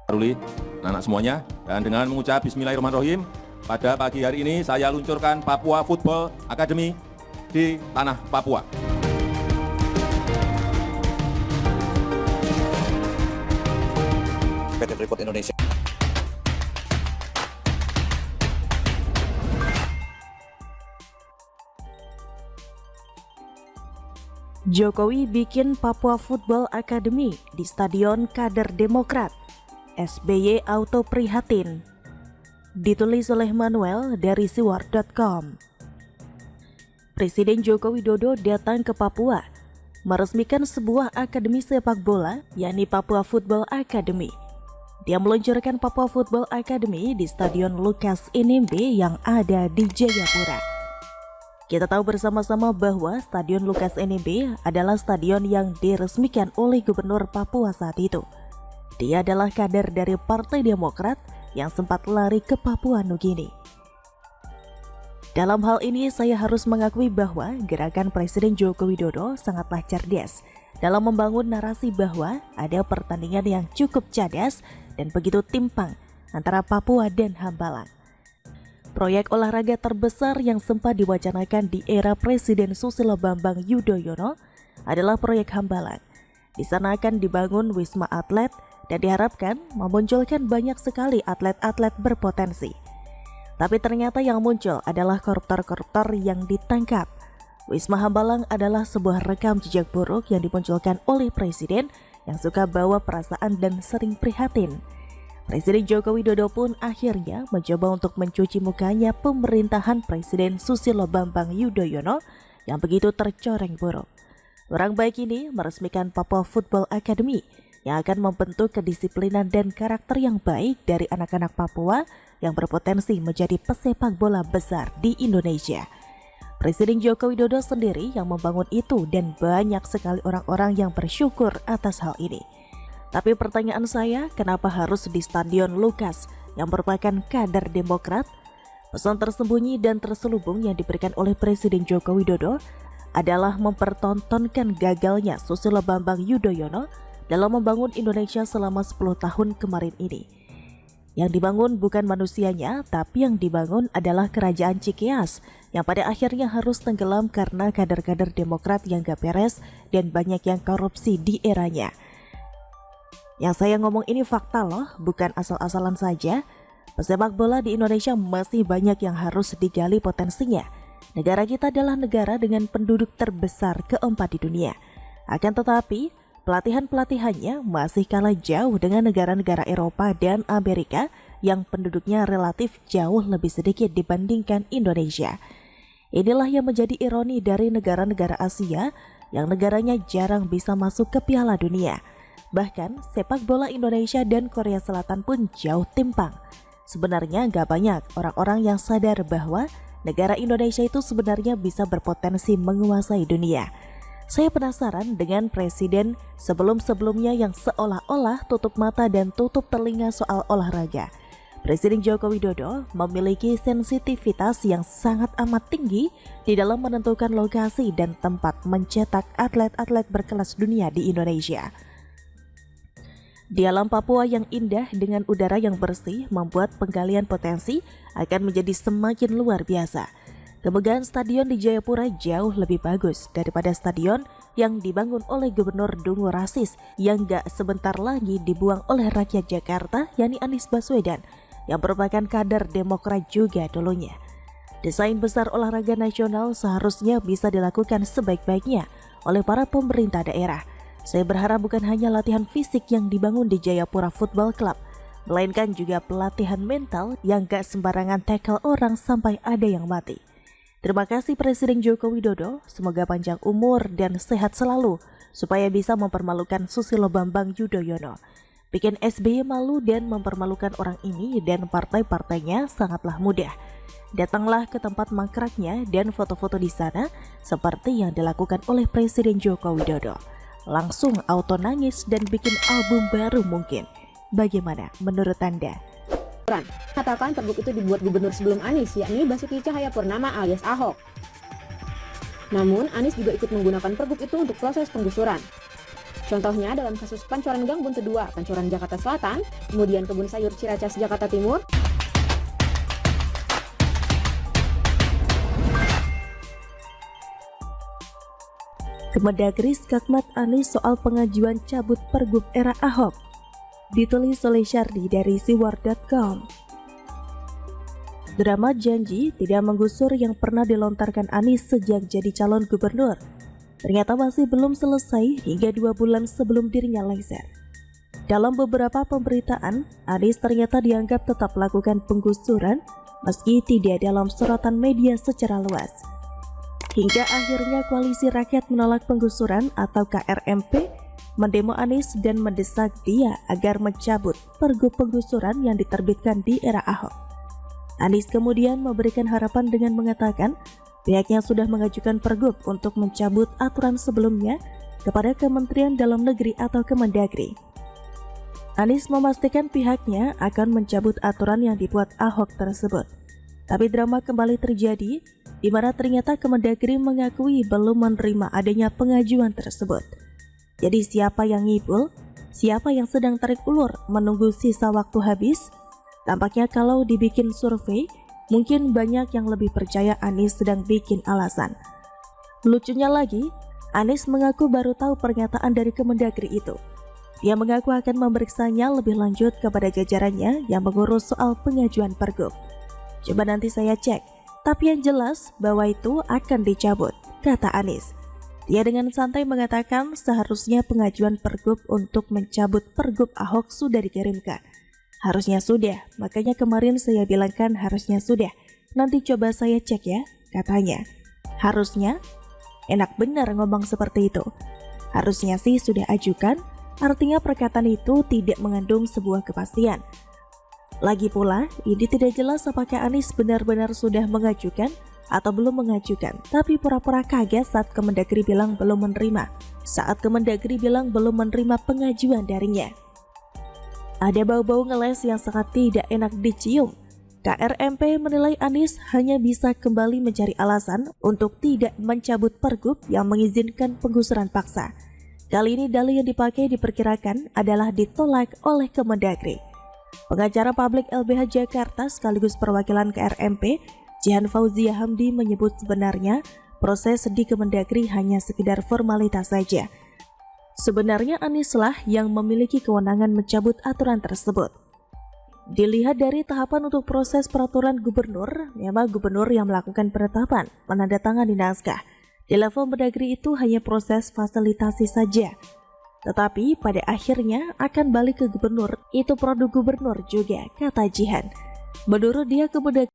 Ruli, anak semuanya, dan dengan mengucap Bismillahirrahmanirrahim, pada pagi hari ini saya luncurkan Papua Football Academy di tanah Papua. PT Freeport Indonesia. Jokowi bikin Papua Football Academy di Stadion Kader Demokrat. SBY auto prihatin. Ditulis oleh Manuel dari siwar.com. Presiden Joko Widodo datang ke Papua, meresmikan sebuah akademi sepak bola, yakni Papua Football Academy. Dia meluncurkan Papua Football Academy di Stadion Lukas NMB yang ada di Jayapura. Kita tahu bersama-sama bahwa Stadion Lukas NMB adalah stadion yang diresmikan oleh Gubernur Papua saat itu. Dia adalah kader dari Partai Demokrat yang sempat lari ke Papua Nugini. Dalam hal ini saya harus mengakui bahwa gerakan Presiden Joko Widodo sangatlah cerdas dalam membangun narasi bahwa ada pertandingan yang cukup cerdas dan begitu timpang antara Papua dan Hambalang. Proyek olahraga terbesar yang sempat diwacanakan di era Presiden Susilo Bambang Yudhoyono adalah proyek Hambalang. Di sana akan dibangun wisma atlet dan diharapkan memunculkan banyak sekali atlet-atlet berpotensi. Tapi ternyata yang muncul adalah koruptor-koruptor yang ditangkap. Wisma Hambalang adalah sebuah rekam jejak buruk yang dimunculkan oleh presiden yang suka bawa perasaan dan sering prihatin. Presiden Joko Widodo pun akhirnya mencoba untuk mencuci mukanya pemerintahan Presiden Susilo Bambang Yudhoyono yang begitu tercoreng buruk. Orang baik ini meresmikan Papua Football Academy yang akan membentuk kedisiplinan dan karakter yang baik dari anak-anak Papua yang berpotensi menjadi pesepak bola besar di Indonesia. Presiden Joko Widodo sendiri yang membangun itu dan banyak sekali orang-orang yang bersyukur atas hal ini. Tapi pertanyaan saya, kenapa harus di Stadion Lukas yang merupakan kader Demokrat? Pesan tersembunyi dan terselubung yang diberikan oleh Presiden Joko Widodo adalah mempertontonkan gagalnya Susilo Bambang Yudhoyono dalam membangun Indonesia selama 10 tahun kemarin ini. Yang dibangun bukan manusianya, tapi yang dibangun adalah kerajaan Cikeas yang pada akhirnya harus tenggelam karena kader-kader Demokrat yang gak beres dan banyak yang korupsi di eranya. Yang saya ngomong ini fakta loh, bukan asal-asalan saja. Pesepak bola di Indonesia masih banyak yang harus digali potensinya. Negara kita adalah negara dengan penduduk terbesar keempat di dunia. Akan tetapi, pelatihan-pelatihannya masih kalah jauh dengan negara-negara Eropa dan Amerika yang penduduknya relatif jauh lebih sedikit dibandingkan Indonesia. Inilah yang menjadi ironi dari negara-negara Asia yang negaranya jarang bisa masuk ke Piala Dunia. Bahkan sepak bola Indonesia dan Korea Selatan pun jauh timpang. Sebenarnya gak banyak orang-orang yang sadar bahwa negara Indonesia itu sebenarnya bisa berpotensi menguasai dunia. Saya penasaran dengan presiden sebelum-sebelumnya yang seolah-olah tutup mata dan tutup telinga soal olahraga. Presiden Joko Widodo memiliki sensitivitas yang sangat amat tinggi di dalam menentukan lokasi dan tempat mencetak atlet-atlet berkelas dunia di Indonesia. Di alam Papua yang indah dengan udara yang bersih membuat penggalian potensi akan menjadi semakin luar biasa. Kemegahan stadion di Jayapura jauh lebih bagus daripada stadion yang dibangun oleh Gubernur Dungu Rasis yang gak sebentar lagi dibuang oleh rakyat Jakarta, yakni Anies Baswedan, yang merupakan kader Demokrat juga dulunya. Desain besar olahraga nasional seharusnya bisa dilakukan sebaik-baiknya oleh para pemerintah daerah. Saya berharap bukan hanya latihan fisik yang dibangun di Jayapura Football Club, melainkan juga pelatihan mental yang gak sembarangan tackle orang sampai ada yang mati. Terima kasih Presiden Joko Widodo, semoga panjang umur dan sehat selalu, supaya bisa mempermalukan Susilo Bambang Yudhoyono. Bikin SBY malu dan mempermalukan orang ini dan partai-partainya sangatlah mudah. Datanglah ke tempat mangkraknya dan foto-foto di sana seperti yang dilakukan oleh Presiden Joko Widodo. Langsung auto nangis dan bikin album baru mungkin. Bagaimana menurut Anda? Katakan pergub itu dibuat gubernur sebelum Anies, yakni Basuki Cahayapurnama alias Ahok. Namun Anies juga ikut menggunakan pergub itu untuk proses penggusuran. Contohnya dalam kasus Pancoran Gang Buntu 2, Pancoran Jakarta Selatan, kemudian Kebun Sayur Ciracas Jakarta Timur, Kemendagri skakmat Anies soal pengajuan cabut pergub era Ahok. Ditulis oleh Syardi dari siwar.com. Drama janji tidak menggusur yang pernah dilontarkan Anies sejak jadi calon gubernur ternyata masih belum selesai hingga 2 bulan sebelum dirinya lengser. Dalam beberapa pemberitaan, Anies ternyata dianggap tetap melakukan penggusuran meski tidak dalam sorotan media secara luas. Hingga akhirnya Koalisi Rakyat Menolak Penggusuran atau KRMP mendemo Anies dan mendesak dia agar mencabut pergub penggusuran yang diterbitkan di era Ahok. Anies kemudian memberikan harapan dengan mengatakan pihaknya sudah mengajukan pergub untuk mencabut aturan sebelumnya kepada Kementerian Dalam Negeri atau Kemendagri. Anies memastikan pihaknya akan mencabut aturan yang dibuat Ahok tersebut. Tapi drama kembali terjadi di mana ternyata Kemendagri mengakui belum menerima adanya pengajuan tersebut. Jadi siapa yang ngibul? Siapa yang sedang tarik ulur menunggu sisa waktu habis? Tampaknya kalau dibikin survei, mungkin banyak yang lebih percaya Anies sedang bikin alasan. Lucunya lagi, Anies mengaku baru tahu pernyataan dari Kemendagri itu. Dia mengaku akan memeriksanya lebih lanjut kepada jajarannya yang mengurus soal pengajuan pergub. Coba nanti saya cek, tapi yang jelas bahwa itu akan dicabut, kata Anies. Dia dengan santai mengatakan seharusnya pengajuan pergub untuk mencabut pergub Ahok sudah dikirimkan. Harusnya sudah, makanya kemarin saya bilangkan harusnya sudah. Nanti coba saya cek ya, katanya. Harusnya? Enak benar ngomong seperti itu. Harusnya sih sudah ajukan, artinya perkataan itu tidak mengandung sebuah kepastian. Lagi pula, ini tidak jelas apakah Anies benar-benar sudah mengajukan atau belum mengajukan, tapi pura-pura kaget saat Kemendagri bilang belum menerima. Saat Kemendagri bilang belum menerima pengajuan darinya. Ada bau-bau ngeles yang sangat tidak enak dicium. KRMP menilai Anies hanya bisa kembali mencari alasan untuk tidak mencabut pergub yang mengizinkan penggusuran paksa. Kali ini dalih yang dipakai diperkirakan adalah ditolak oleh Kemendagri. Pengacara publik LBH Jakarta sekaligus perwakilan KRMP, Jihan Fauzia Hamdi menyebut sebenarnya proses di Kemendagri hanya sekedar formalitas saja. Sebenarnya Anieslah yang memiliki kewenangan mencabut aturan tersebut. Dilihat dari tahapan untuk proses peraturan gubernur, memang gubernur yang melakukan penetapan, menandatangani naskah. Di level Mendagri itu hanya proses fasilitasi saja. Tetapi pada akhirnya akan balik ke gubernur, itu produk gubernur juga, kata Jihan. Menurut dia Kemendagri